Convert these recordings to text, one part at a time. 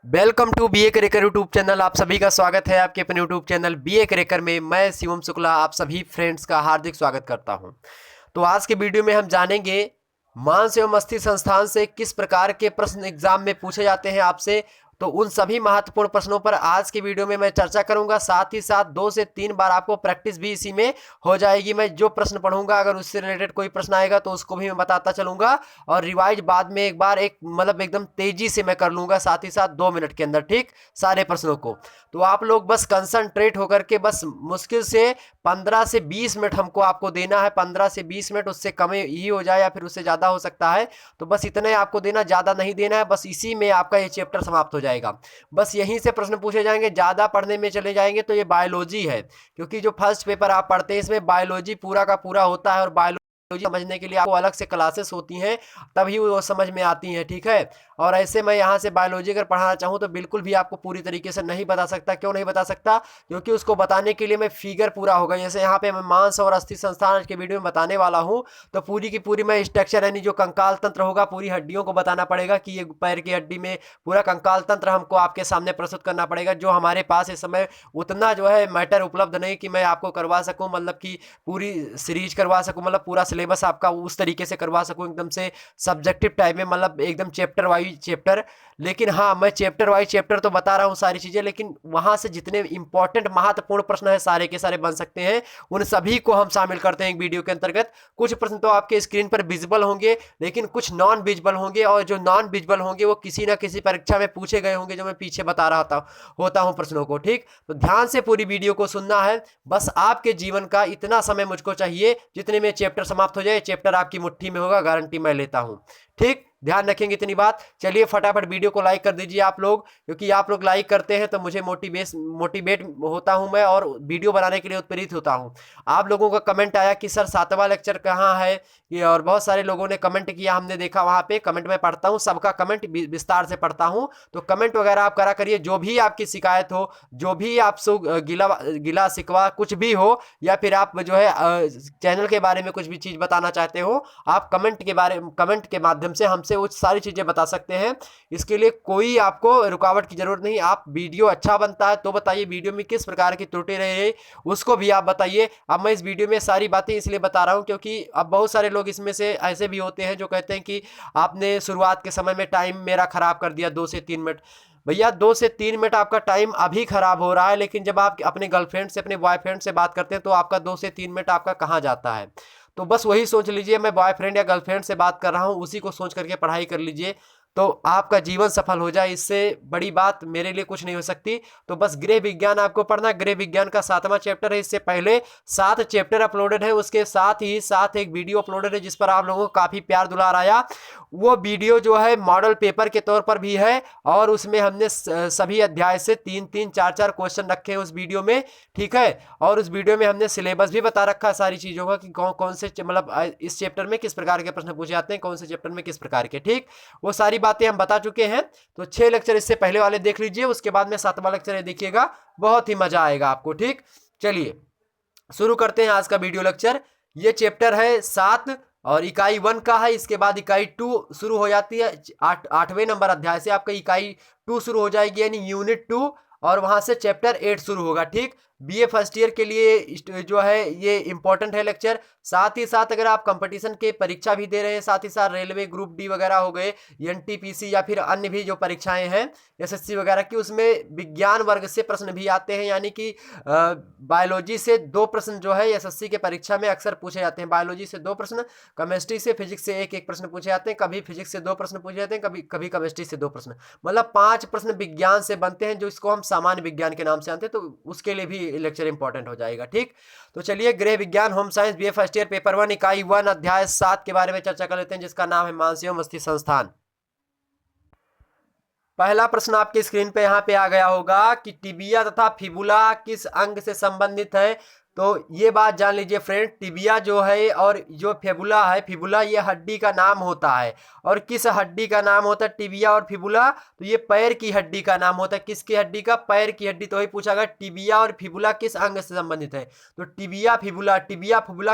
Welcome to BA Karekar YouTube channel. आप सभी का स्वागत है आपके अपने यूट्यूब चैनल बीए करेकर में। मैं शिवम शुक्ला आप सभी फ्रेंड्स का हार्दिक स्वागत करता हूं। तो आज के वीडियो में हम जानेंगे मांस एवं अस्थि संस्थान से किस प्रकार के प्रश्न एग्जाम में पूछे जाते हैं आपसे। तो उन सभी महत्वपूर्ण प्रश्नों पर आज की वीडियो में मैं चर्चा करूंगा। साथ ही साथ 2 से 3 बार आपको प्रैक्टिस भी इसी में हो जाएगी। मैं जो प्रश्न पढ़ूंगा अगर उससे रिलेटेड कोई प्रश्न आएगा तो उसको भी मैं बताता चलूंगा और रिवाइज बाद में एक बार एक मतलब एकदम तेजी से मैं कर लूंगा, साथ ही साथ 2 मिनट के अंदर, ठीक, सारे प्रश्नों को। तो आप लोग बस कंसंट्रेट होकर के बस मुश्किल से 15 से 20 मिनट हमको आपको देना है। 15 से 20 मिनट, उससे कम ही हो जाए या फिर उससे ज़्यादा हो सकता है। तो बस इतना ही आपको देना, ज़्यादा नहीं देना है। बस इसी में आपका ये चैप्टर समाप्त हो जाएगा। बस यहीं से प्रश्न पूछे जाएंगे। ज़्यादा पढ़ने में चले जाएंगे तो ये बायोलॉजी है, क्योंकि जो फर्स्ट पेपर आप पढ़ते हैं इसमें बायोलॉजी पूरा का पूरा होता है और बायोलॉजी समझने के लिए आपको अलग से क्लासेस होती हैं, तभी वो समझ में आती हैं, ठीक है। और ऐसे मैं यहाँ से बायोलॉजी अगर पढ़ाना चाहूँ तो बिल्कुल भी आपको पूरी तरीके से नहीं बता सकता। क्यों नहीं बता सकता? क्योंकि उसको बताने के लिए मैं फिगर पूरा होगा। जैसे यहाँ पे मैं मांस और अस्थि संस्थान के वीडियो में बताने वाला हूँ, तो पूरी की पूरी मैं स्ट्रक्चर यानी जो कंकाल तंत्र होगा पूरी हड्डियों को बताना पड़ेगा कि ये पैर की हड्डी में पूरा कंकाल तंत्र हमको आपके सामने प्रस्तुत करना पड़ेगा। जो हमारे पास इस समय उतना जो है मैटर उपलब्ध नहीं कि मैं आपको करवा सकूँ, मतलब कि पूरी सीरीज करवा सकूँ, मतलब पूरा सिलेबस आपका उस तरीके से करवा सकूँ एकदम से सब्जेक्टिव टाइप में, मतलब एकदम चैप्टर वाइज चैप्टर। लेकिन हाँ, मैं चैप्टर वाइज चैप्टर तो बता रहा हूँ सारी चीज़ें, लेकिन वहाँ से जितने इंपॉर्टेंट महत्वपूर्ण प्रश्न है सारे के सारे बन सकते हैं, उन सभी को हम शामिल करते हैं एक वीडियो के अंतर्गत। कुछ प्रश्न तो आपके स्क्रीन पर विजिबल होंगे, लेकिन कुछ नॉन विजिबल होंगे, और जो नॉन विजिबल होंगे वो किसी ना किसी परीक्षा में पूछे गए होंगे, जो मैं पीछे बता रहा था होता हूँ प्रश्नों को, ठीक। तो ध्यान से पूरी वीडियो को सुनना है। बस आपके जीवन का इतना समय मुझको चाहिए जितने में चैप्टर समाप्त हो जाए। चैप्टर आपकी मुट्ठी में होगा, गारंटी मैं लेता हूं, ठीक। ध्यान रखेंगे इतनी बात। चलिए फटाफट वीडियो को लाइक कर दीजिए आप लोग, क्योंकि आप लोग लाइक करते हैं तो मुझे मोटिवेट होता हूं मैं, और वीडियो बनाने के लिए उत्प्रेरित होता हूं। आप लोगों का कमेंट आया कि सर 7वां लेक्चर कहाँ है, और बहुत सारे लोगों ने कमेंट किया, हमने देखा वहां पे कमेंट में पढ़ता हूं, सबका कमेंट विस्तार से पढ़ता हूं। तो कमेंट वगैरह आप करा करिए, जो भी आपकी शिकायत हो, जो भी आपसे गिला गिला शिकवा कुछ भी हो, या फिर आप जो है चैनल के बारे में कुछ भी चीज़ बताना चाहते हो, आप कमेंट के माध्यम से हमसे वो सारी चीज़ें बता सकते हैं। इसके लिए कोई आपको रुकावट की जरूरत नहीं। आप वीडियो अच्छा बनता है तो बताइए, वीडियो में किस प्रकार की त्रुटि रही है उसको भी आप बताइए। अब मैं इस वीडियो में सारी बातें इसलिए बता रहा हूं क्योंकि अब बहुत सारे लोग इसमें से ऐसे भी होते हैं जो कहते हैं कि आपने शुरुआत के समय में टाइम मेरा खराब कर दिया 2 से 3 मिनट। भैया 2 से 3 मिनट आपका टाइम अभी खराब हो रहा है, लेकिन जब आप अपने गर्लफ्रेंड से अपने बॉयफ्रेंड से बात करते हैं तो आपका 2 से 3 मिनट आपका कहाँ जाता है। तो बस वही सोच लीजिए, मैं बॉयफ्रेंड या गर्लफ्रेंड से बात कर रहा हूँ, उसी को सोच करके पढ़ाई कर लीजिए, तो आपका जीवन सफल हो जाए। इससे बड़ी बात मेरे लिए कुछ नहीं हो सकती। तो बस गृह विज्ञान आपको पढ़ना। गृह विज्ञान का 7वां चैप्टर है। इससे पहले 7 चैप्टर अपलोडेड है, उसके साथ ही साथ एक वीडियो अपलोडेड है जिस पर आप लोगों को काफ़ी प्यार दुलार आया। वो वीडियो जो है मॉडल पेपर के तौर पर भी है, और उसमें हमने सभी अध्याय से 3-3 4-4 क्वेश्चन रखे हैं उस वीडियो में, ठीक है। और उस वीडियो में हमने सिलेबस भी बता रखा है सारी चीज़ों का कि कौन कौन से मतलब इस चैप्टर में किस प्रकार के प्रश्न पूछे जाते हैं, कौन से चैप्टर में किस प्रकार के, ठीक। वो सारी बातें हम बता चुके हैं। तो 6 लेक्चर इससे पहले वाले देख लीजिए, उसके बाद में 7वां लेक्चर देखिएगा, बहुत ही मजा आएगा आपको, ठीक। चलिए शुरू करते हैं आज का वीडियो लेक्चर। ये चैप्टर है 7 और इकाई 1 का है। इसके बाद इकाई 2 शुरू हो जाती है। 8वें नंबर अध्याय से आपका इकाई 2 शुरू हो जाएगी, यानी यूनिट 2, और वहां से चैप्टर 8 शुरू होगा, ठीक। बीए फर्स्ट ईयर के लिए जो है ये इंपॉर्टेंट है लेक्चर। साथ ही साथ अगर आप कंपटीशन के परीक्षा भी दे रहे हैं, साथ ही साथ रेलवे ग्रुप डी वगैरह हो गए, एनटीपीसी या फिर अन्य भी जो परीक्षाएं हैं एसएससी वगैरह की, उसमें विज्ञान वर्ग से प्रश्न भी आते हैं। यानी कि बायोलॉजी से 2 प्रश्न जो है एसएससी के परीक्षा में अक्सर पूछे जाते हैं। बायोलॉजी से 2 प्रश्न, केमिस्ट्री से फिजिक्स से एक प्रश्न पूछे जाते हैं। कभी फिजिक्स से 2 प्रश्न पूछे जाते हैं, कभी कभी केमिस्ट्री से 2 प्रश्न, मतलब 5 प्रश्न विज्ञान से बनते हैं, जो इसको हम सामान्य विज्ञान के नाम से जानते हैं। तो उसके लिए भी लेक्चर इंपॉर्टेंट हो जाएगा, ठीक। तो चलिए गृह विज्ञान home science BA first year paper 1 इकाई 1 अध्याय 7 के बारे में चर्चा कर लेते हैं, जिसका नाम है मांस एवं अस्थि संस्थान। पहला प्रश्न आपके स्क्रीन पे यहाँ पे आ गया होगा कि टिबिया तथा फिबुला किस अंग से संबंधित है। तो ये बात जान लीजिए फ्रेंड, टिबिया जो है और जो फिबुला है, फिबुला ये हड्डी का नाम होता है। और किस हड्डी का नाम होता है टिबिया और फिबुला? तो ये पैर की हड्डी का नाम होता है। किसकी हड्डी का? पैर की हड्डी। तो वही पूछा गया टिबिया और फिबुला किस अंग से संबंधित है? तो टिबिया फिबुला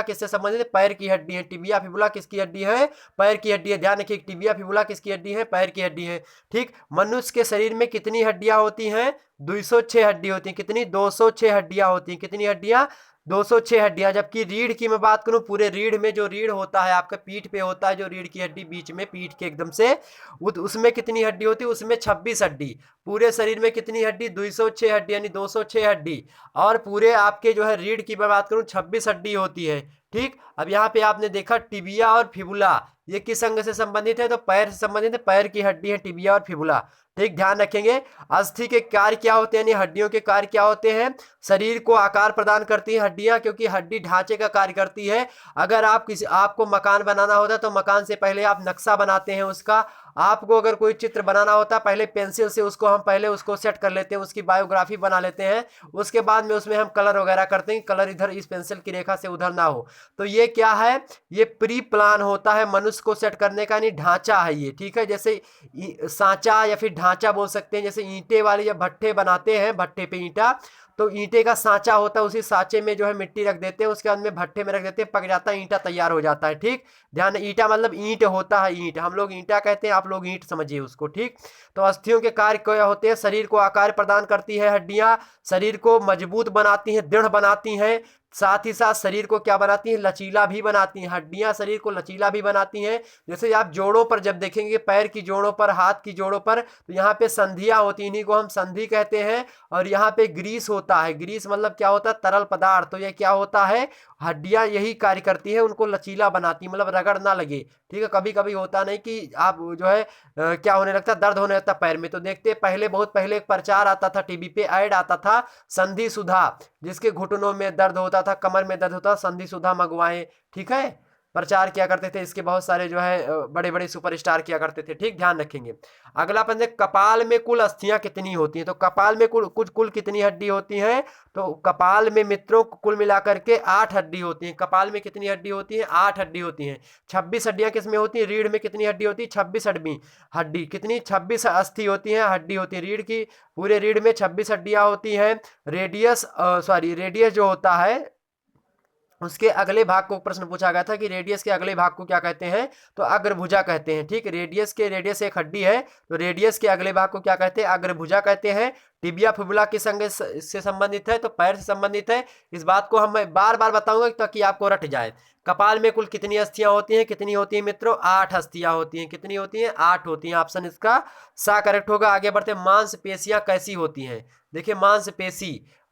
किससे संबंधित है? पैर की हड्डी है। टिबिया फिबुला किसकी हड्डी है? पैर की हड्डी है। ध्यान रखिए, टिबिया फिबुला किसकी हड्डी है? पैर की हड्डी है। ठीक। मनुष्य के शरीर में कितनी हड्डियां होती हैं? 206 हड्डी होती हैं। कितनी? 206 हड्डियां होती हैं। कितनी हड्डियां? 206 हड्डियां। जबकि रीढ़ की मैं बात करूं, पूरे रीढ़ में जो रीढ़ होता है आपका पीठ पे होता है, जो रीढ़ की हड्डी बीच में पीठ के एकदम से, उसमें कितनी हड्डी होती है? उसमें 26 हड्डी। पूरे शरीर में कितनी हड्डी? 206 हड्डी, यानी 206 हड्डी। और पूरे आपके जो है रीढ़ की मैं बात करूं 26 हड्डी होती है। ठीक। अब यहाँ पे आपने देखा टिबिया और फिबुला ये किस अंग से संबंधित है? तो पैर से संबंधित है। पैर की हड्डी है टिबिया और फिबुला। ठीक। ध्यान रखेंगे। अस्थि के कार्य क्या होते हैं, यानी हड्डियों के कार्य क्या होते हैं? शरीर को आकार प्रदान करती है हड्डियां, क्योंकि हड्डी ढांचे का कार्य करती है। अगर आपको मकान बनाना होता है तो मकान से पहले आप नक्शा बनाते हैं उसका। आपको अगर कोई चित्र बनाना होता है, पहले पेंसिल से हम पहले उसको सेट कर लेते हैं, उसकी बायोग्राफी बना लेते हैं। उसके बाद में उसमें हम कलर वगैरह करते हैं, कलर इधर इस पेंसिल की रेखा से उधर ना हो। तो ये क्या है? ये प्री प्लान होता है मनुष्य को सेट करने का, यानी ढांचा है ये। ठीक है। जैसे सांचा या फिर ढांचा बोल सकते हैं। जैसे ईंटे वाले जब भट्ठे बनाते हैं, भट्ठे पे ईंटा, तो ईंटे का सांचा होता है, उसी सांचे में जो है मिट्टी रख देते हैं, उसके बाद में भट्ठे में रख देते हैं, पक जाता है, ईंटा तैयार हो जाता है। ठीक। ध्यान, ईंटा मतलब ईंट होता है, ईंट हम लोग ईंटा कहते हैं, आप लोग ईंट समझिए उसको। ठीक। तो अस्थियों के कार्य क्या होते हैं? शरीर को आकार प्रदान करती है हड्डियां, शरीर को मजबूत बनाती हैं, दृढ़ बनाती हैं, साथ ही साथ शरीर को क्या बनाती हैं? लचीला भी बनाती हैं। हड्डियां शरीर को लचीला भी बनाती हैं। जैसे आप जोड़ों पर जब देखेंगे, पैर की जोड़ों पर, हाथ की जोड़ों पर, तो यहाँ पे संधियां होती हैं, इन्हीं को हम संधि कहते हैं। और यहाँ पे ग्रीस होता है। ग्रीस मतलब क्या होता है? तरल पदार्थ। तो ये क्या होता है? हड्डियां यही कार्य करती है, उनको लचीला बनाती है, मतलब रगड़ ना लगे। ठीक है। कभी कभी होता नहीं कि आप जो है क्या होने लगता है? दर्द होने लगता है पैर में। तो देखते पहले, बहुत पहले एक प्रचार आता था, टीवी पे ऐड आता था, संधि सुधा, जिसके घुटनों में दर्द होता था, कमर में दर्द होता था, संधि सुधा मंगवाएं। ठीक है। प्रचार किया करते थे इसके, बहुत सारे जो है बड़े बड़े सुपरस्टार किया करते थे। ठीक। ध्यान रखेंगे। अगला पंजे, कपाल में कुल अस्थियां कितनी होती हैं? तो कपाल में कुल कितनी हड्डी होती हैं? तो कपाल में मित्रों कुल मिलाकर के 8 हड्डी होती हैं। कपाल में कितनी हड्डी होती है? 8 हड्डी होती हैं। 26 हड्डियां किस में होती हैं? रीढ़ में कितनी हड्डी होती है? 26 हड्डी। कितनी? 26 अस्थि होती हैं, हड्डी होती है रीढ़ की। पूरे रीढ़ में 26 हड्डियां होती हैं। रेडियस जो होता है, उसके अगले भाग को प्रश्न पूछा गया था कि रेडियस के अगले भाग को क्या कहते हैं? तो अग्रभुजा कहते हैं। ठीक। रेडियस एक हड्डी है, तो रेडियस के अगले भाग को क्या कहते हैं? अग्रभुजा कहते हैं। टिबिया फिबुला किस अंग से संबंधित है? तो पैर से संबंधित है। इस बात को हम बार बार बताऊंगा ताकि आपको रट जाए। कपाल में कुल कितनी अस्थियां होती हैं? कितनी होती हैं मित्रों? 8 अस्थियां होती हैं। कितनी होती हैं? 8 होती हैं। ऑप्शन इसका सा करेक्ट होगा। आगे बढ़ते हैं। मांसपेशियां कैसी होती हैं? देखिए,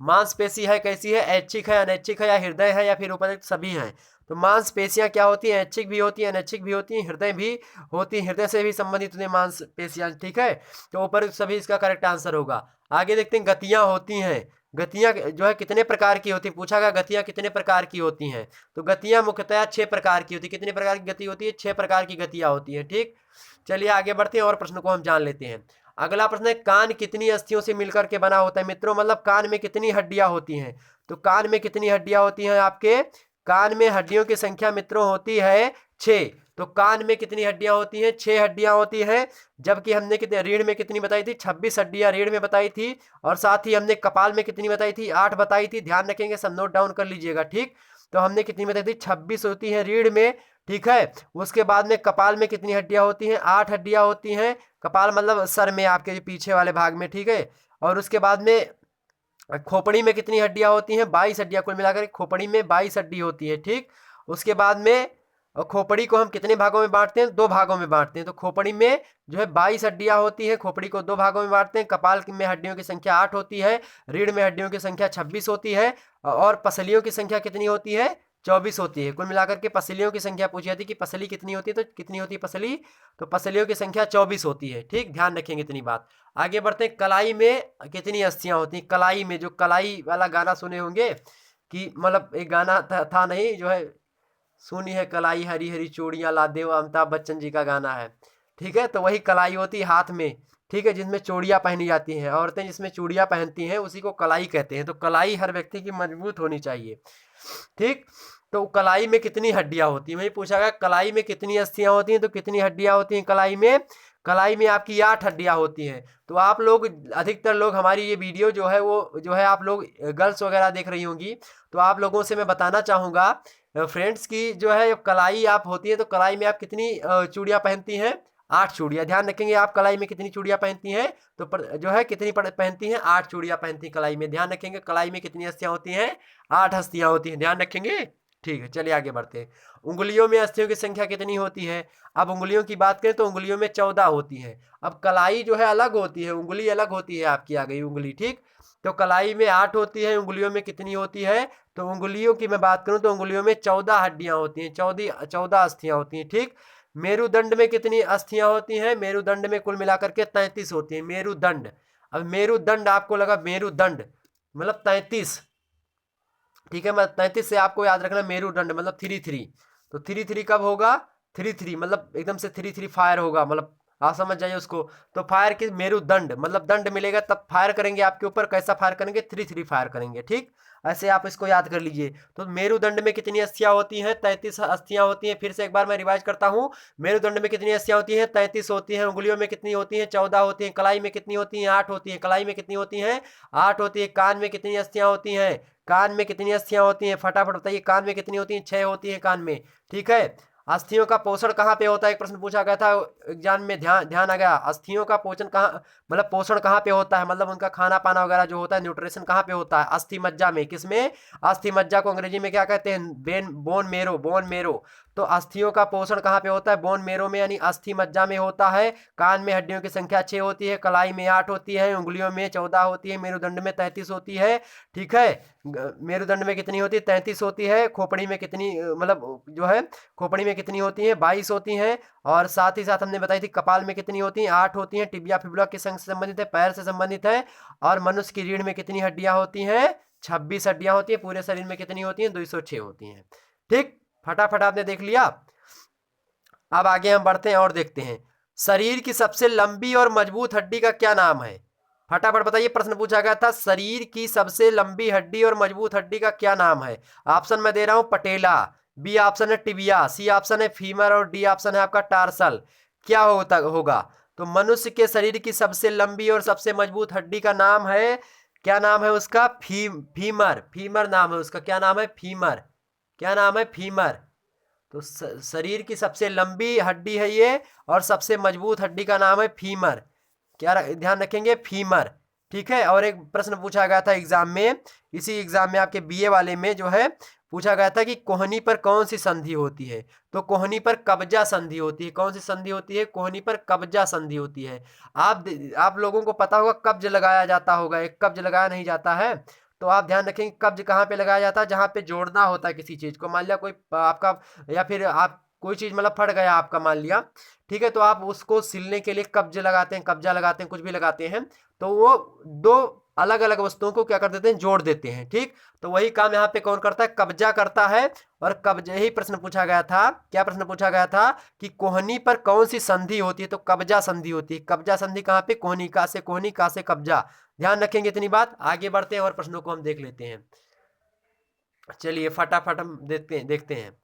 मांसपेशी है कैसी है? ऐच्छिक है, अनैच्छिक है, या हृदय है, या फिर उपयुक्त सभी हैं? तो मांसपेशियां क्या होती हैं? ऐच्छिक भी होती हैं, अनैच्छिक भी होती हैं, हृदय भी होती है, हृदय से भी संबंधित होती है मांसपेशियां। ठीक है। तो उपयुक्त सभी इसका करेक्ट आंसर होगा। आगे देखते हैं, गतियां होती हैं। गतियां जो है कितने प्रकार की होती है? पूछा गया गतियां कितने प्रकार की होती हैं? तो गतियां मुख्यतः 6 प्रकार की होती है। कितने प्रकार की गति होती है? 6 प्रकार की गतियां होती है। ठीक। चलिए आगे बढ़ते हैं और प्रश्न को हम जान लेते हैं। अगला प्रश्न है, कान कितनी अस्थियों से मिलकर के बना होता है मित्रों? मतलब कान में कितनी हड्डियां होती हैं? तो कान में कितनी हड्डियां होती हैं आपके? कान में हड्डियों की संख्या मित्रों होती है 6। तो कान में कितनी हड्डियां होती हैं? 6 हड्डियां होती हैं। जबकि हमने कितने रीढ़ में कितनी बताई थी? 26 हड्डियां रीढ़ में बताई थी। और साथ ही हमने कपाल में कितनी बताई थी? 8 बताई थी। ध्यान रखेंगे, सब नोट डाउन कर लीजिएगा। ठीक। तो हमने कितनी बताई थी? 26 होती है रीढ़ में। ठीक है। उसके बाद में कपाल में कितनी हड्डियां होती हैं? 8 हड्डियां होती हैं। कपाल मतलब सर में, आपके पीछे वाले भाग में। ठीक है। और उसके बाद में खोपड़ी में कितनी हड्डियां होती हैं? 22 हड्डियां कुल मिलाकर खोपड़ी में 22 हड्डी होती है। ठीक। उसके बाद में खोपड़ी को हम कितने भागों में बांटते हैं? 2 भागों में बांटते हैं। तो खोपड़ी में जो है 22 हड्डियां होती हैं। खोपड़ी को 2 भागों में बांटते हैं। कपाल में हड्डियों की संख्या 8 होती है। रीढ़ में हड्डियों की संख्या 26 होती है। और पसलियों की संख्या कितनी होती है? 24 होती है। कुल मिलाकर के पसलियों की संख्या पूछी जाती है कि पसली कितनी होती है? तो कितनी होती है पसली? तो पसलियों की संख्या 24 होती है। ठीक। ध्यान रखेंगे इतनी बात। आगे बढ़ते हैं। कलाई में कितनी अस्थियां होती हैं? कलाई में, जो कलाई वाला गाना सुने होंगे कि मतलब एक गाना था नहीं, जो है सुनी है कलाई हरी हरी चूड़ियां ला दे, वो अमिताभ बच्चन जी का गाना है। ठीक है। तो वही कलाई होती है हाथ में। ठीक है, जिसमें चूड़ियाँ पहनी जाती हैं, औरतें जिसमें चूड़ियाँ पहनती हैं उसी को कलाई कहते हैं। तो कलाई हर व्यक्ति की मजबूत होनी चाहिए। ठीक, तो कलाई में कितनी हड्डियां होती हैं, वही पूछा गया कलाई में कितनी अस्थियां होती हैं, तो कितनी हड्डियां होती हैं कलाई में? कलाई में आपकी 8 हड्डियां होती हैं। तो आप लोग, अधिकतर लोग हमारी ये वीडियो जो है वो जो है आप लोग गर्ल्स वगैरह देख रही होंगी, तो आप लोगों से मैं बताना चाहूँगा फ्रेंड्स की जो है कलाई आप होती है, तो कलाई में आप कितनी चूड़ियाँ पहनती हैं? 8 चूड़ियाँ। ध्यान रखेंगे आप कलाई में कितनी चूड़ियाँ पहनती हैं, तो जो है कितनी पहनती हैं? 8 चूड़ियाँ पहनती हैं कलाई में। ध्यान रखेंगे कलाई में कितनी अस्थियाँ होती हैं? 8 अस्थियाँ होती हैं, ध्यान रखेंगे। ठीक है, चलिए आगे बढ़ते हैं। उंगलियों में अस्थियों की संख्या कितनी होती है? अब उंगलियों की बात करें तो उंगलियों में 14 होती है। अब कलाई जो है अलग होती है, उंगली अलग होती है, आपकी आ गई उंगली। ठीक, तो कलाई में 8 होती है, उंगलियों में कितनी होती है? तो उंगलियों की मैं बात करूं तो उंगलियों में 14 हड्डियां होती हैं, 14 अस्थियां होती हैं। ठीक, मेरुदंड में कितनी अस्थियां होती हैं? मेरुदंड में कुल मिलाकर के 33 होती हैं, मेरुदंड। अब मेरुदंड आपको लगा मेरुदंड मतलब 33, ठीक है, मतलब 33 से आपको याद रखना मेरुदंड मतलब 33। तो 33 कब होगा? 33 मतलब एकदम से 33 फायर होगा, मतलब आप समझ जाइए उसको। तो फायर की मेरुदंड मतलब दंड मिलेगा तब फायर करेंगे आपके ऊपर। कैसा फायर करेंगे? 33 फायर करेंगे। ठीक, ऐसे आप इसको याद कर लीजिए। तो मेरुदंड में कितनी अस्थियां होती हैं? 33 अस्थियां होती हैं। फिर से एक बार मैं रिवाइज करता हूँ। मेरुदंड में कितनी अस्थियां होती हैं? 33 होती हैं। उंगलियों में कितनी होती हैं? 14 होती हैं। कलाई में कितनी होती हैं? 8 होती हैं। कलाई में कितनी होती हैं? 8 होती है। कान में कितनी अस्थियां होती हैं? कान में कितनी अस्थियां होती हैं? फटाफट बताइए, कान में कितनी होती हैं? 6 होती हैं कान में। ठीक है, अस्थियों का पोषण कहाँ पे होता है? एक प्रश्न पूछा गया था एग्जाम में, ध्यान ध्यान आ गया। अस्थियों का पोषण कहाँ, मतलब पोषण कहाँ पे होता है, मतलब उनका खाना पाना वगैरह जो होता है, न्यूट्रिशन कहाँ पे होता है? अस्थि मज्जा में। किसमें? अस्थि मज्जा को अंग्रेजी में क्या कहते हैं? Bone marrow, bone marrow. तो अस्थियों का पोषण कहाँ पे होता है? बोन मेरो में, यानी अस्थि मज्जा में होता है। कान में हड्डियों की संख्या 6 होती है, कलाई में 8 होती है, उंगलियों में 14 होती है, मेरुदंड में 33 होती है। ठीक है, मेरुदंड में कितनी होती है? 33 होती है। खोपड़ी में कितनी, मतलब जो है खोपड़ी में कितनी होती है? 22 होती हैं। और साथ ही साथ हमने बताई थी कपाल में कितनी होती हैं? 8 होती हैं। टिबिया फिबुला किस अंग से संबंधित है? पैर से संबंधित है। और मनुष्य की रीढ़ में कितनी हड्डियां होती हैं? 26 हड्डियां होती है। पूरे शरीर में कितनी होती हैं? 206 होती हैं। ठीक, फटाफट आपने देख लिया। अब आगे हम बढ़ते हैं और देखते हैं, शरीर की सबसे लंबी और मजबूत हड्डी का क्या नाम है? फटाफट बताइए, प्रश्न पूछा गया था शरीर की सबसे लंबी हड्डी और मजबूत हड्डी का क्या नाम है? ऑप्शन मैं दे रहा हूं, पटेला, बी ऑप्शन है टिबिया, सी ऑप्शन है फीमर और डी ऑप्शन है आपका टार्सल। क्या होगा? तो मनुष्य के शरीर की सबसे लंबी और सबसे मजबूत हड्डी का नाम है, क्या नाम है उसका? फीमर। फीमर नाम है उसका। क्या नाम है? फीमर। क्या नाम है? फीमर। तो शरीर की सबसे लंबी हड्डी है ये, और सबसे मजबूत हड्डी का नाम है फीमर। क्या ध्यान रखेंगे? फीमर। ठीक है, और एक प्रश्न पूछा गया था एग्जाम में, इसी एग्जाम में आपके बीए वाले में जो है पूछा गया था कि कोहनी पर कौन सी संधि होती है? तो कोहनी पर कब्जा संधि होती है। कौन सी संधि होती है? कोहनी पर कब्जा संधि होती है। आप लोगों को पता होगा कब्ज लगाया जाता होगा, एक कब्ज लगाया नहीं जाता है। तो आप ध्यान रखेंगे कब्ज कहाँ पे लगाया जाता है? जहाँ पे जोड़ना होता है किसी चीज को। मान लिया कोई आपका, या फिर आप कोई चीज मतलब फट गया आपका, मान लिया, ठीक है, तो आप उसको सिलने के लिए कब्ज लगाते हैं, कब्जा लगाते हैं, कुछ भी लगाते हैं। तो वो दो अलग अलग वस्तुओं को क्या कर देते हैं? जोड़ देते हैं। ठीक, तो वही काम यहाँ पे कौन करता है? कब्जा करता है। और कब्जे ही प्रश्न पूछा गया था, क्या प्रश्न पूछा गया था कि कोहनी पर कौन सी संधि होती है? तो कब्जा संधि होती है। कब्जा संधि कहाँ पे? कोहनी। का से कोहनी, का से कब्जा। ध्यान रखेंगे इतनी बात। आगे बढ़ते हैं और प्रश्नों को हम देख लेते हैं। चलिए फटाफट हम देखते हैं।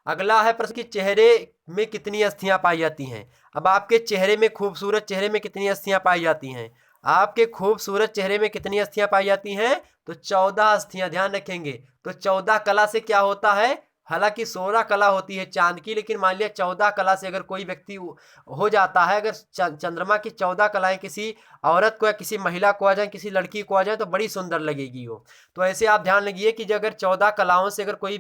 अगला है प्रश्न कि चेहरे में कितनी अस्थियां पाई जाती हैं? अब आपके चेहरे में, खूबसूरत चेहरे में कितनी अस्थियां पाई जाती हैं? आपके खूबसूरत चेहरे में कितनी अस्थियां पाई जाती हैं? तो 14 अस्थियां। ध्यान रखेंगे। तो 14 कला से क्या होता है? हालांकि 16 कला होती है चांद की, लेकिन मान लिया 14 कला से अगर कोई व्यक्ति हो जाता है, अगर चंद्रमा की 14 कलाएं किसी औरत को या किसी महिला को आ जाए, किसी लड़की को आ जाए, तो बड़ी सुंदर लगेगी वो। तो ऐसे आप ध्यान लगिए कि अगर 14 कलाओं से अगर कोई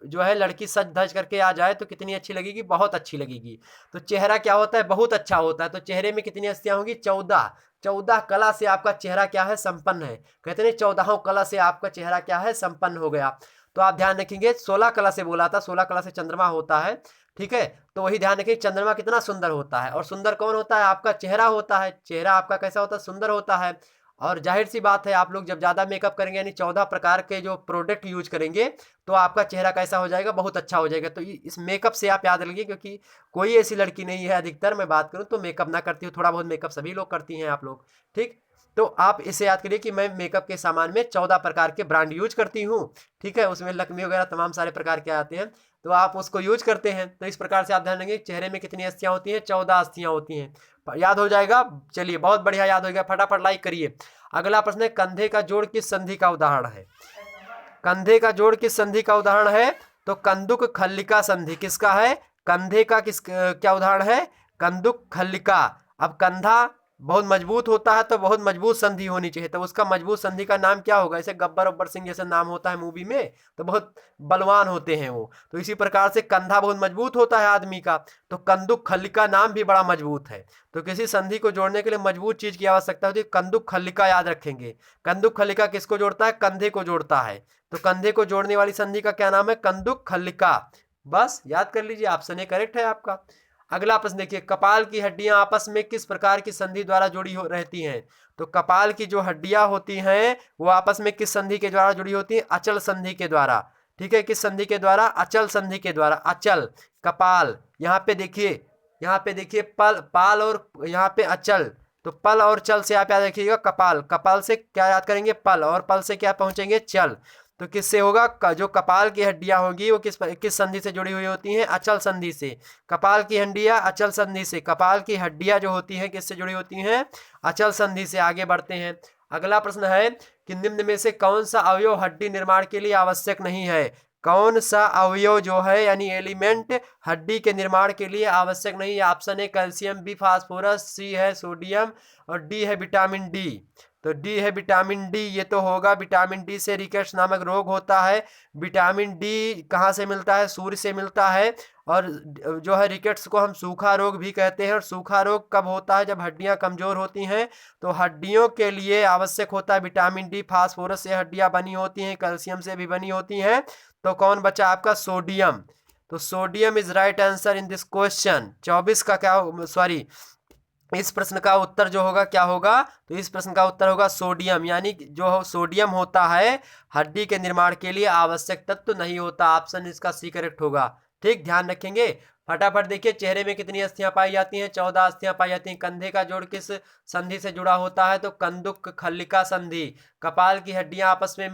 जो है लड़की सज धज करके आ जाए तो कितनी अच्छी लगेगी? बहुत अच्छी लगेगी। तो चेहरा क्या होता है? बहुत अच्छा होता है। तो चेहरे में कितनी अस्थियां होंगी? 14। 14 कला से आपका चेहरा क्या है? संपन्न है। कहते हैं 14 कला से आपका चेहरा क्या है? संपन्न हो गया। तो आप ध्यान रखेंगे 16 कला से बोला था, 16 कला से चंद्रमा होता है। ठीक है, तो वही ध्यान रखिए चंद्रमा कितना सुंदर होता है। और सुंदर कौन होता है? आपका चेहरा होता है। चेहरा आपका कैसा होता है? सुंदर होता है। और जाहिर सी बात है आप लोग जब ज़्यादा मेकअप करेंगे यानी 14 प्रकार के जो प्रोडक्ट यूज करेंगे तो आपका चेहरा कैसा हो जाएगा, बहुत अच्छा हो जाएगा। तो इस मेकअप से आप याद रखिए, क्योंकि कोई ऐसी लड़की नहीं है, अधिकतर मैं बात करूँ तो मेकअप ना करती हूँ, थोड़ा बहुत मेकअप सभी लोग करती हैं आप लोग, ठीक। तो आप इसे याद करिए कि मैं मेकअप के सामान में 14 प्रकार के ब्रांड यूज करती हूँ, ठीक है। उसमें लक्मे वगैरह तमाम सारे प्रकार के आते हैं, तो आप उसको यूज करते हैं। तो इस प्रकार से आप ध्यान रखेंगे चेहरे में कितनी अस्थियां होती हैं, 14 अस्थियां होती हैं। याद हो जाएगा, चलिए बहुत बढ़िया याद हो गया, फटाफट लाइक करिए। अगला प्रश्न है, कंधे का जोड़ किस संधि का उदाहरण है? कंधे का जोड़ किस संधि का उदाहरण है? तो कंदुक खल्लिका संधि किसका है? कंधे का किस क्या उदाहरण है? कंदुक खल्लिका। अब कंधा बहुत मजबूत होता है तो बहुत मजबूत संधि होनी चाहिए, तो उसका मजबूत संधि का नाम क्या होगा? जैसे गब्बर अब्बर सिंह जैसे नाम होता है मूवी में, तो बहुत बलवान होते हैं वो। तो इसी प्रकार से कंधा बहुत मजबूत होता है आदमी का, तो कंदुक खल्लिका नाम भी बड़ा मजबूत है। तो किसी संधि को जोड़ने के लिए मजबूत चीज की आवश्यकता होती है, कंदुक खल्लिका याद रखेंगे। कंदुक खल्लिका किसको जोड़ता है? कंधे को जोड़ता है। तो कंधे को जोड़ने वाली संधि का क्या नाम है? कंदुक खल्लिका। बस याद कर लीजिए, ऑप्शन ए करेक्ट है आपका। अगला प्रश्न देखिए, कपाल की हड्डियां आपस में किस प्रकार की संधि द्वारा जुड़ी हो रहती हैं? तो कपाल की जो हड्डियां होती हैं वो आपस में किस संधि के द्वारा जुड़ी होती हैं? अचल संधि के द्वारा, ठीक है। किस संधि के द्वारा? अचल संधि के द्वारा। अचल कपाल, यहाँ पे देखिए, यहाँ पे देखिए पल पाल और यहाँ पे अचल, तो पल और चल से आप याद रखिएगा कपाल, कपाल से क्या याद करेंगे? पल, और पल से क्या पहुंचेंगे? चल। तो किससे होगा? जो कपाल की हड्डियां होंगी वो किस संधि से जुड़ी हुई होती हैं? अचल संधि से। कपाल की हड्डियां अचल संधि से, कपाल की हड्डियां जो होती हैं किससे जुड़ी होती हैं? अचल संधि से। आगे बढ़ते हैं। अगला प्रश्न है कि निम्न में से कौन सा अवयव हड्डी निर्माण के लिए आवश्यक नहीं है? कौन सा अवयव जो है यानी एलिमेंट हड्डी के निर्माण के लिए आवश्यक नहीं है? Option A calcium, B phosphorus, C है सोडियम और डी है विटामिन डी। तो डी है विटामिन डी, ये तो होगा। विटामिन डी से रिकेट्स नामक रोग होता है। विटामिन डी कहाँ से मिलता है? सूर्य से मिलता है। और जो है रिकेट्स को हम सूखा रोग भी कहते हैं। और सूखा रोग कब होता है? जब हड्डियां कमजोर होती हैं। तो हड्डियों के लिए आवश्यक होता है विटामिन डी। फास्फोरस से हड्डियां बनी होती हैं, कैल्शियम से भी बनी होती हैं। तो कौन बचा आपका? सोडियम। तो sodium is right answer in this question. 24 का क्या, सॉरी, इस प्रश्न का उत्तर जो होगा क्या होगा? तो इस प्रश्न का उत्तर होगा सोडियम, यानी जो सोडियम होता है हड्डी के निर्माण के लिए आवश्यक तत्व तो नहीं होता। ऑप्शन इसका सी करेक्ट होगा, ठीक, ध्यान रखेंगे। फटाफट देखिए, चेहरे में कितनी अस्थियां पाई जाती हैं? 14 अस्थियां पाई जाती हैं। कंधे का जोड़ किस संधि से जुड़ा होता है? तो कंदुक खल्लिका संधि। कपाल की हड्डियां आपस में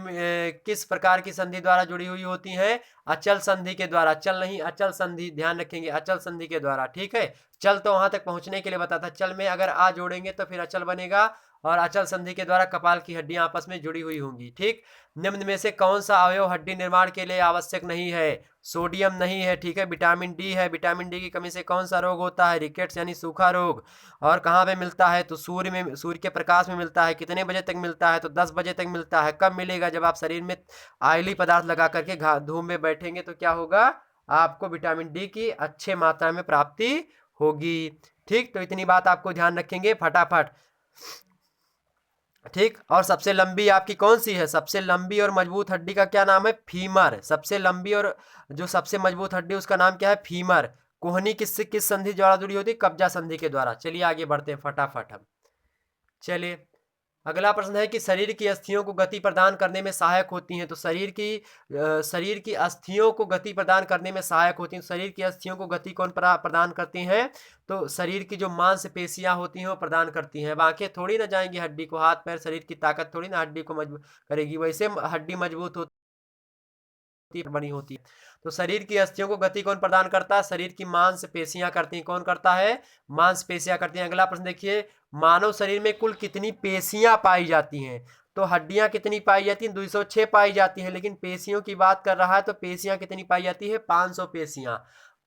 किस प्रकार की संधि द्वारा जुड़ी हुई होती हैं? अचल संधि के द्वारा। चल नहीं, अचल संधि, ध्यान रखेंगे, अचल संधि के द्वारा, ठीक है। चल तो वहां तक पहुंचने के लिए बताता, चल में अगर आ जोड़ेंगे तो फिर अचल बनेगा, और अचल संधि के द्वारा कपाल की हड्डियां आपस में जुड़ी हुई होंगी, ठीक। निम्न में से कौन सा अवयव हड्डी निर्माण के लिए आवश्यक नहीं है? सोडियम नहीं है, ठीक है। विटामिन डी है, विटामिन डी की कमी से कौन सा रोग होता है? रिकेट्स यानी सूखा रोग। और कहाँ पे मिलता है? तो सूर्य में, सूर्य के प्रकाश में मिलता है। कितने बजे तक मिलता है? तो 10 बजे तक मिलता है। कब मिलेगा? जब आप शरीर में ऑयली पदार्थ लगा करके धूप में बैठेंगे तो क्या होगा? आपको विटामिन डी की अच्छे मात्रा में प्राप्ति होगी, ठीक। तो इतनी बात आपको ध्यान रखेंगे फटाफट, ठीक। और सबसे लंबी आपकी कौन सी है? सबसे लंबी और मजबूत हड्डी का क्या नाम है? फीमर। सबसे लंबी और जो सबसे मजबूत हड्डी उसका नाम क्या है? फीमर। कोहनी किस संधि द्वारा जुड़ी होती है? कब्जा संधि के द्वारा। चलिए आगे बढ़ते हैं फटाफट हम। चलिए अगला प्रश्न है कि शरीर की अस्थियों को गति प्रदान करने में सहायक होती हैं। तो शरीर की अस्थियों को गति प्रदान करने में सहायक होती हैं। शरीर की अस्थियों को गति कौन प्रदान करती हैं? तो शरीर की जो मांसपेशियां होती हैं वो प्रदान करती हैं। बाकी थोड़ी ना जाएंगी हड्डी को, हाथ पैर शरीर की ताकत थोड़ी ना हड्डी को मजबूत करेगी, वैसे हड्डी मजबूत होती बनी होती है। तो शरीर की अस्थियों को गति कौन प्रदान करता है? शरीर की मांसपेशियां करती हैं। कौन करता है? मांसपेशियां करती हैं। अगला प्रश्न देखिए, मानव शरीर में कुल कितनी पेशियां पाई जाती हैं? तो हड्डियां कितनी पाई जाती हैं? 206 पाई जाती हैं। लेकिन पेशियों की बात कर रहा है तो पेशियां कितनी पाई जाती है? 500 पेशियां।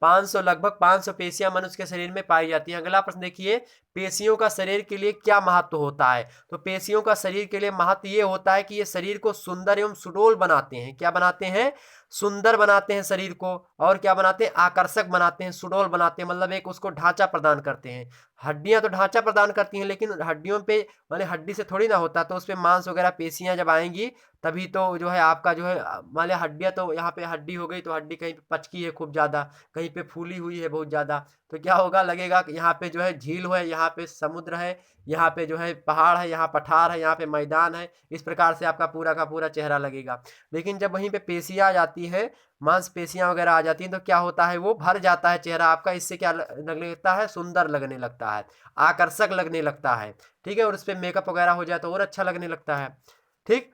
500, लगभग 500 पेशियां मनुष्य के शरीर में पाई जाती हैं। अगला प्रश्न देखिए, पेशियों का शरीर के लिए क्या महत्व होता है? तो पेशियों का शरीर के लिए महत्व ये होता है कि ये शरीर को सुंदर एवं सुडौल बनाते हैं। क्या बनाते हैं? सुंदर बनाते हैं शरीर को। और क्या बनाते हैं? आकर्षक बनाते हैं, सुडौल बनाते हैं, मतलब एक उसको ढांचा प्रदान करते हैं। हड्डियां तो ढांचा प्रदान करती हैं, लेकिन हड्डियों पे माने हड्डी से थोड़ी ना होता, तो उस पे मांस वगैरह पेशियां जब आएंगी तभी तो जो है आपका जो है मान लिया हड्डियां, तो यहाँ पे हड्डी हो गई तो हड्डी कहीं पे पचकी है खूब ज्यादा, कहीं पे फूली हुई है बहुत ज्यादा, तो क्या होगा, लगेगा कि यहाँ पे जो है झील है, यहाँ पे समुद्र है, यहाँ पे जो है पहाड़ है, यहाँ पठार है, यहाँ पे मैदान है। इस प्रकार से आपका पूरा का पूरा चेहरा लगेगा। लेकिन जब वहीं पे पेशियाँ आ जाती है, मांसपेशियाँ वगैरह आ जाती हैं, तो क्या होता है, वो भर जाता है चेहरा आपका। इससे क्या लगने लगता है, सुंदर लगने लगता है, आकर्षक लगने लगता है। ठीक है, और उस पर मेकअप वगैरह हो जाए तो और अच्छा लगने लगता है। ठीक,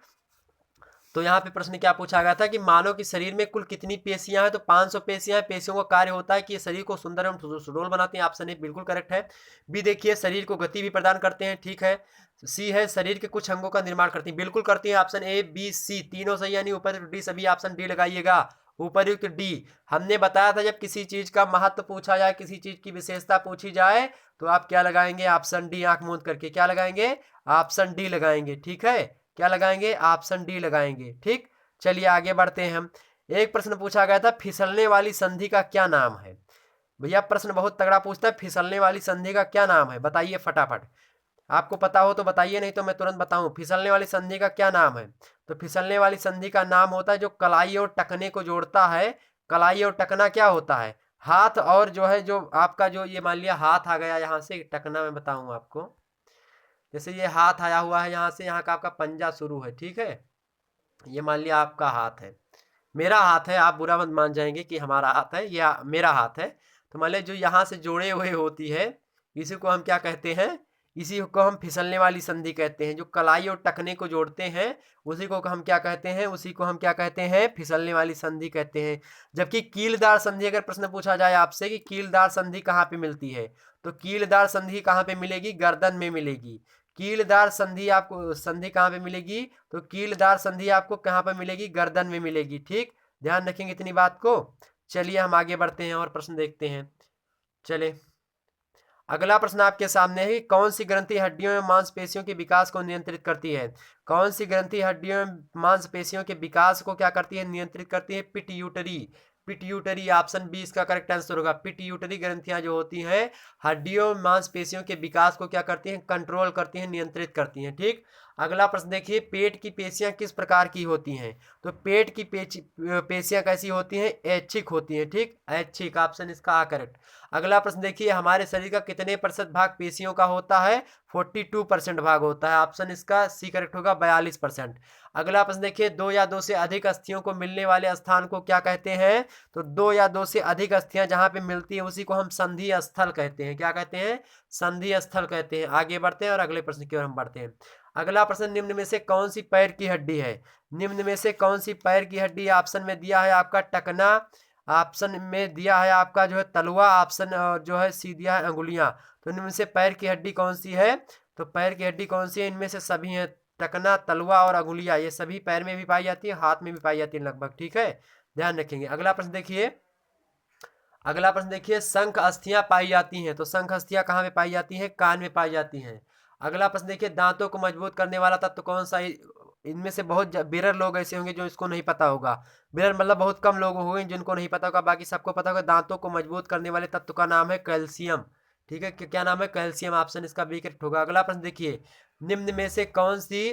तो यहाँ पे प्रश्न क्या पूछा गया था कि मानव के शरीर में कुल कितनी पेशियां हैं, तो 500 पेशियां हैं। पेशियों का कार्य होता है कि ये शरीर को सुंदर एवं सुडौल बनाती हैं। ऑप्शन ए बिल्कुल करेक्ट है। बी देखिए, शरीर को गति भी प्रदान करते हैं। ठीक है। सी है, शरीर के कुछ अंगों का निर्माण करती हैं। बिल्कुल करती है। ऑप्शन ए बी सी तीनों सही, यानी ऊपर डी सभी। ऑप्शन डी लगाइएगा, उपरयुक्त डी। हमने बताया था जब किसी चीज का महत्व पूछा जाए, किसी चीज की विशेषता पूछी जाए, तो आप क्या लगाएंगे, ऑप्शन डी, आंख मूंद करके क्या लगाएंगे, ऑप्शन डी लगाएंगे। ठीक है, क्या लगाएंगे, ऑप्शन डी लगाएंगे। ठीक, चलिए आगे बढ़ते हैं हम। एक प्रश्न पूछा गया था, फिसलने वाली संधि का क्या नाम है। भैया प्रश्न बहुत तगड़ा पूछता है, फिसलने वाली संधि का क्या नाम है, बताइए फटाफट। आपको पता हो तो बताइए, नहीं तो मैं तुरंत बताऊं। फिसलने वाली संधि का क्या नाम है, तो फिसलने वाली संधि का नाम होता है जो कलाई और टखने को जोड़ता है। कलाई और टखना क्या होता है, हाथ, और जो है जो आपका जो ये मान लिया हाथ आ गया यहाँ से, टखना मैं बताऊंगा आपको। जैसे ये हाथ आया हुआ है यहाँ से, यहाँ का आपका पंजा शुरू है। ठीक है, ये मान लिया आपका हाथ है, मेरा हाथ है, आप बुरा मत मान जाएंगे कि हमारा हाथ है, या मेरा हाथ है। तो मान लिया जो यहाँ से जोड़े हुए होती है, इसी को हम क्या कहते हैं, इसी को हम फिसलने वाली संधि कहते हैं। जो कलाई और टखने को जोड़ते हैं, उसी को हम क्या कहते हैं, उसी को हम क्या कहते हैं, फिसलने वाली संधि कहते हैं। जबकि कीलदार संधि, अगर प्रश्न पूछा जाए आपसे कि कीलदार संधि कहाँ पे मिलती है, तो कीलदार संधि कहाँ पे मिलेगी, गर्दन में मिलेगी। कीलदार संधि आपको, संधि कहाँ पे मिलेगी, तो कीलदार संधि आपको कहाँ पे मिलेगी, गर्दन में मिलेगी। ठीक, ध्यान रखेंगे इतनी बात को। चलिए हम आगे बढ़ते हैं और प्रश्न देखते हैं। चले, अगला प्रश्न आपके सामने है कि कौन सी ग्रंथि हड्डियों एवं मांसपेशियों के विकास को नियंत्रित करती है। कौन सी ग्रंथि हड्डियों एवं मांसपेशियों के विकास को क्या करती है, नियंत्रित करती है, पिट्यूटरी। पिट्यूटरी, ऑप्शन बी इसका करेक्ट आंसर होगा। पिट्यूटरी ग्रंथियां जो होती हैं, हड्डियों मांसपेशियों के विकास को क्या करती हैं, कंट्रोल करती हैं, नियंत्रित करती हैं। ठीक, अगला प्रश्न देखिए, पेट की पेशियां किस प्रकार की होती हैं, तो पेट की पेशियां कैसी होती हैं, ऐच्छिक होती हैं। ठीक, ऐच्छिक, ऑप्शन इसका आ करेक्ट। अगला प्रश्न देखिए, हमारे शरीर का कितने प्रतिशत भाग पेशियों का होता है, 42% भाग होता है। ऑप्शन इसका सी करेक्ट होगा, 42%। अगला प्रश्न देखिए, दो या दो से अधिक अस्थियों को मिलने वाले स्थान को क्या कहते हैं, तो दो या दो से अधिक अस्थियां जहां पे मिलती है उसी को हम संधि स्थल कहते हैं। क्या कहते हैं, संधि स्थल कहते हैं। आगे बढ़ते हैं और अगले प्रश्न की ओर हम बढ़ते हैं। अगला प्रश्न, निम्न में से कौन सी पैर की हड्डी है, निम्न में से कौन सी पैर की हड्डी, ऑप्शन में दिया है आपका टखना, ऑप्शन में दिया है आपका जो है तलवा, ऑप्शन जो है सी दिया है अंगुलियां। तो इनमें से पैर की हड्डी कौन सी है, तो पैर की हड्डी कौन सी है, इनमें से सभी हैं, टखना, तलवा और अंगुलियां, ये सभी पैर में भी पाई जाती है, हाथ में भी पाई जाती है लगभग। ठीक है, ध्यान रखेंगे। अगला प्रश्न देखिए, अगला प्रश्न देखिए, शंख अस्थियां पाई जाती हैं, तो शंख अस्थियां कहाँ पे पाई जाती हैं, कान में पाई जाती हैं। अगला प्रश्न देखिए, दांतों को मजबूत करने वाला तत्व कौन सा, इनमें से बहुत बिरल लोग ऐसे होंगे जो इसको नहीं पता होगा। बिरल मतलब बहुत कम लोग होंगे जिनको नहीं पता होगा, बाकी सबको पता होगा। दांतों को मजबूत करने वाले तत्व का नाम है कैल्शियम। ठीक है, क्या नाम है, कैल्शियम, ऑप्शन इसका बी करेक्ट होगा। अगला प्रश्न देखिए, निम्न में से कौन सी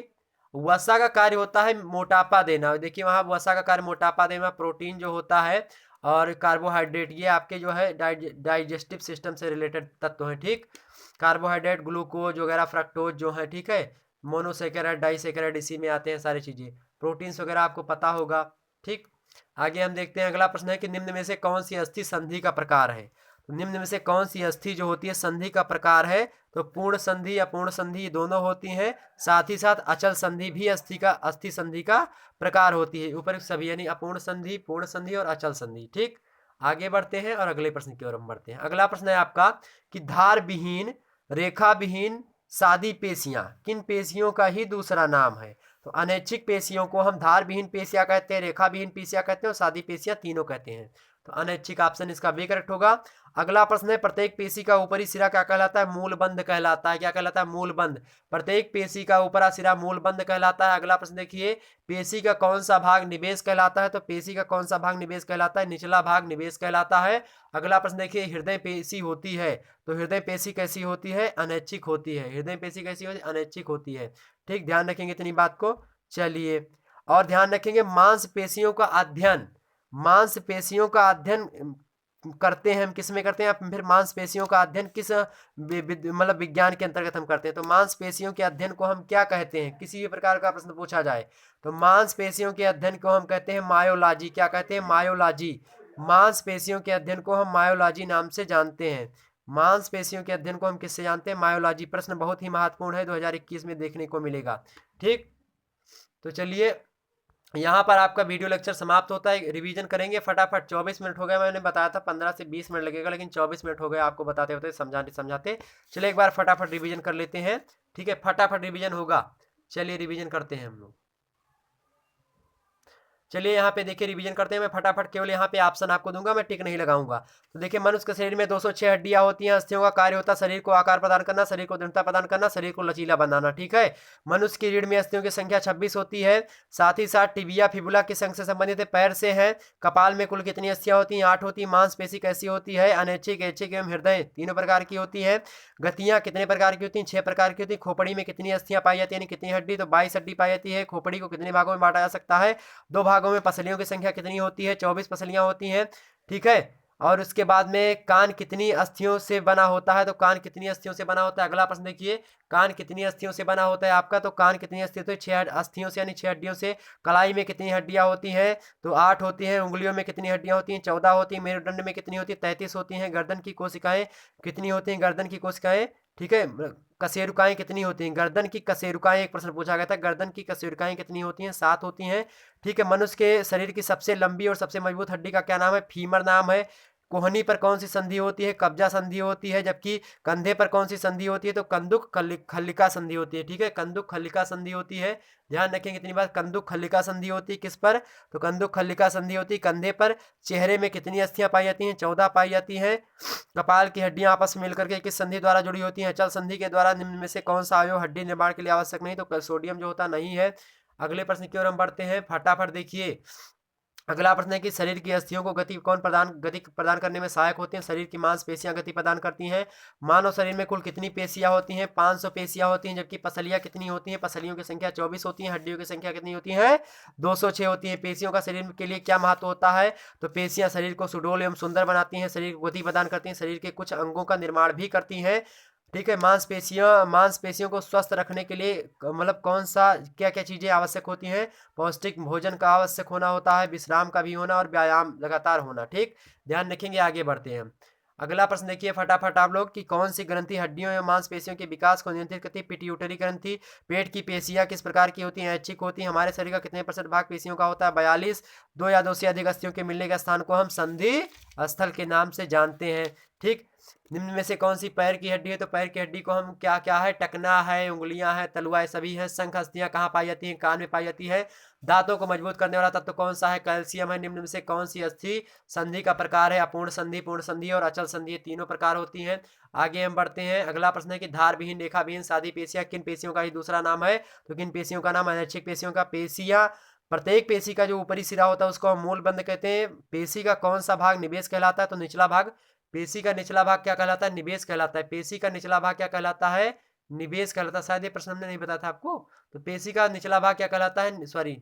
वसा का कार्य होता है मोटापा देना। देखिए वहां वसा का कार्य मोटापा देना, प्रोटीन जो होता है और कार्बोहाइड्रेट, ये आपके जो है डाइजेस्टिव सिस्टम से रिलेटेड तत्व हैं। ठीक, कार्बोहाइड्रेट, ग्लूकोज वगैरह, फ्रक्टोज जो है, ठीक है, मोनोसेकेराइड, डाइसेकेराइड, इसी में आते हैं सारी चीजें। प्रोटीन्स वगैरह आपको पता होगा। ठीक, आगे हम देखते हैं। अगला प्रश्न है कि निम्न में से कौन सी अस्थि संधि का प्रकार है, तो निम्न में से कौन सी अस्थि जो होती है संधि का प्रकार है, तो पूर्ण संधि, अपूर्ण संधि दोनों होती हैं। साथ ही साथ अचल संधि भी अस्थि संधि का प्रकार होती है। ऊपर सभी यानी अपूर्ण संधि, पूर्ण संधि और अचल संधि। ठीक, आगे बढ़ते हैं और अगले प्रश्न की ओर हम बढ़ते हैं। अगला प्रश्न है आपका कि धार विहीन, रेखा विहीन सादी पेशियां किन पेशियों का ही दूसरा नाम है, तो अनैच्छिक पेशियों को हम धार विहीन पेशियां कहते हैं, रेखा विहीन पेशियां कहते हैं और सादी पेशियां तीनों कहते हैं। तो अनैच्छिक, ऑप्शन इसका बी करेक्ट होगा। अगला प्रश्न है, प्रत्येक पेशी का ऊपरी सिरा क्या कहलाता है, मूलबंध कहलाता है। क्या कहलाता है, मूलबंध। प्रत्येक पेशी का ऊपरा सिरा मूलबंध कहलाता है। अगला प्रश्न देखिए, पेशी का कौन सा भाग निवेश कहलाता है, तो पेशी का कौन सा भाग निवेश कहलाता है, निचला भाग निवेश कहलाता है। अगला प्रश्न देखिए, हृदय पेशी होती है, तो हृदय पेशी कैसी होती है, अनैच्छिक होती है। हृदय पेशी कैसी होती है, अनैच्छिक होती है। ठीक, ध्यान रखेंगे इतनी बात को। चलिए, और ध्यान रखेंगे मांसपेशियों का अध्ययन, मांसपेशियों का अध्ययन करते हैं, हम किस में करते हैं, फिर मांसपेशियों का अध्ययन किस मतलब विज्ञान के अंतर्गत हम करते हैं। तो मांसपेशियों के अध्ययन को हम क्या कहते हैं, किसी भी प्रकार का प्रश्न पूछा जाए तो मांसपेशियों के अध्ययन को हम कहते हैं मायोलॉजी। क्या कहते हैं? मायोलॉजी। मांसपेशियों के अध्ययन को हम मायोलॉजी नाम से जानते हैं। मांसपेशियों के अध्ययन को हम किससे जानते हैं? मायोलॉजी। प्रश्न बहुत ही महत्वपूर्ण है, 2021 में देखने को मिलेगा। ठीक, तो चलिए यहाँ पर आपका वीडियो लेक्चर समाप्त होता है। रिवीजन करेंगे फटाफट। 24 मिनट हो गए, मैंने बताया था 15 से 20 मिनट लगेगा, लेकिन 24 मिनट हो गए आपको बताते होते समझाते समझाते। चलिए एक बार फटाफट रिवीजन कर लेते हैं। ठीक है, फटाफट रिवीजन होगा। चलिए रिवीजन करते हैं हम लोग। चलिए यहाँ पे देखिए रिवीजन करते हैं। मैं फटाफट केवल यहाँ पे ऑप्शन आपको दूंगा, मैं टिक नहीं लगाऊंगा। तो देखिए, मनुष्य के शरीर में 206 हड्डियां होती हैं। अस्थियों का कार्य होता है शरीर को आकार प्रदान करना, शरीर को दृढ़ता प्रदान करना, शरीर को लचीला बनाना। ठीक है, मनुष्य की रीढ़ में अस्थियों की संख्या 26 होती है। साथ ही साथ टिबिया फिबुला किस अंग से संबंधित है? पैर से है। कपाल में कुल कितनी अस्थियां होती हैं? 8 होती है। मांसपेशी कैसी होती है? अनैच्छिक, ऐच्छिक एवं हृदय तीनों प्रकार की होती है। गतियां कितने प्रकार की होती हैं? 6 प्रकार की होती है। खोपड़ी में कितनी अस्थियां पाई जाती है, यानी कितनी हड्डी? तो 22 हड्डी पाई जाती है। खोपड़ी को कितने भागों में बांटा जा सकता है? 2 भागों में। पसलियों की संख्या कितनी होती है? 24 पसलियां होती हैं। ठीक है, और उसके बाद में कान कितनी अस्थियों से बना होता है? तो कान कितनी अस्थियों से बना होता है? अगला प्रश्न देखिए, कान कितनी अस्थियों से बना होता है आपका? तो कान कितनी अस्थियों से? 6 अस्थियों से, यानी 6 हड्डियों से। कलाई में कितनी हड्डियां होती हैं? तो 8 होती हैं। उंगलियों में कितनी हड्डियां होती हैं? 14 होती हैं। मेरुदंड में कितनी होती है? 33 होती हैं। गर्दन की कोशिकाएं कितनी होती हैं? गर्दन की कोशिकाएं, ठीक है, कशेरुकाएं कितनी होती हैं? गर्दन की कशेरुकाएं, एक प्रश्न पूछा गया था, गर्दन की कशेरुकाएं कितनी होती हैं? 7 होती हैं। ठीक है, मनुष्य के शरीर की सबसे लंबी और सबसे मजबूत हड्डी का क्या नाम है? फीमर नाम है। कोहनी पर कौन सी संधि होती है? कब्जा संधि होती है। जबकि कंधे पर कौन सी संधि होती है? तो कंदुक खल्लिका संधि होती है। ठीक है, कंदुक खल्लिका संधि होती है। ध्यान रखें कितनी बार कंदुक खल्लिका संधि होती है, किस पर? तो कंदुक खल्लिका संधि होती है कंधे पर। चेहरे में कितनी अस्थियां पाई जाती हैं? 14 पाई जाती हैं। कपाल की हड्डियां आपस में मिलकर के किस संधि द्वारा जुड़ी होती हैं? अचल संधि के द्वारा। निम्न में से कौन सा अवयव हड्डी निर्माण के लिए आवश्यक नहीं? तो सोडियम जो होता नहीं है। अगले प्रश्न की ओर हम बढ़ते हैं, फटाफट देखिए। अगला प्रश्न है कि शरीर की अस्थियों को गति प्रदान करने में सहायक होते हैं? शरीर की मांसपेशियां गति प्रदान करती हैं। मानव शरीर में कुल कितनी पेशियां होती हैं? 500 पेशियां होती हैं। जबकि पसलियां कितनी होती हैं? पसलियों की संख्या 24 होती है। हड्डियों की संख्या कितनी होती है? 206 होती है। पेशियों का शरीर के लिए क्या महत्व होता है? तो पेशियां शरीर को सुडौल एवं सुंदर बनाती हैं, शरीर को गति प्रदान करती हैं, शरीर के कुछ अंगों का निर्माण भी करती हैं। ठीक है, मांसपेशियों को स्वस्थ रखने के लिए मतलब कौन सा क्या क्या चीजें आवश्यक होती हैं? पौष्टिक भोजन का आवश्यक होना होता है, विश्राम का भी होना, और व्यायाम लगातार होना। ठीक, ध्यान रखेंगे। आगे बढ़ते हैं। अगला प्रश्न देखिए फटाफट आप लोग कि कौन सी ग्रंथि हड्डियों या मांसपेशियों के विकास को नियंत्रित करती है? पिट्यूटरी ग्रंथि। पेट की पेशियां किस प्रकार की होती हैं? ऐच्छिक होती हैं। हमारे शरीर का कितने % भाग पेशियों का होता है? 42। 2 या 2 से अधिक अस्थियों के मिलने के स्थान को हम संधि स्थल के नाम से जानते हैं। ठीक, निम्न में से कौन सी पैर की हड्डी है? तो पैर की हड्डी को हम क्या क्या है? टकना है, उंगलियां हैं, तलुआ सभी है। शंख अस्थियां कहाँ पाई जाती हैं? कान में पाई जाती है। दांतों को मजबूत करने वाला तत्व कौन सा है? कैल्शियम है। निम्न में से कौन सी अस्थि संधि का प्रकार है? अपूर्ण संधि, पूर्ण संधि और अचल संधि, ये तीनों प्रकार होती हैं। आगे हम बढ़ते हैं। अगला प्रश्न है कि धार विहीन, रेखा विहीन सादी पेशियां किन पेशियों का ही दूसरा नाम है? तो किन पेशियों का नाम है? अनैच्छिक पेशियों का। पेशियां, प्रत्येक पेशी का जो ऊपरी सिरा होता है उसको हम मूल बंध कहते हैं। पेशी का कौन सा भाग निवेश कहलाता है? तो निचला भाग। पेशी का निचला भाग क्या कहलाता है? निवेश कहलाता है। पेशी का निचला भाग क्या कहलाता है? निवेश कहलाता है। शायद ये प्रश्न हमने नहीं बताया था आपको। तो पेशी का निचला भाग क्या कहलाता है? सॉरी,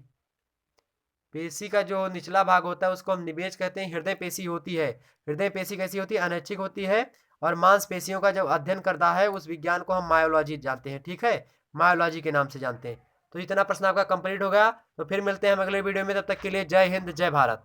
पेशी का जो निचला भाग होता है उसको हम निवेश कहते हैं। हृदय पेशी होती है। हृदय पेशी कैसी होती है? अनैच्छिक होती है। और मांसपेशियों का जब अध्ययन करता है उस विज्ञान को हम मायोलॉजी जानते हैं। ठीक है, मायोलॉजी के नाम से जानते हैं। तो इतना प्रश्न आपका कंप्लीट हो गया। तो फिर मिलते हैं हम अगले वीडियो में, तब तक के लिए जय हिंद, जय भारत।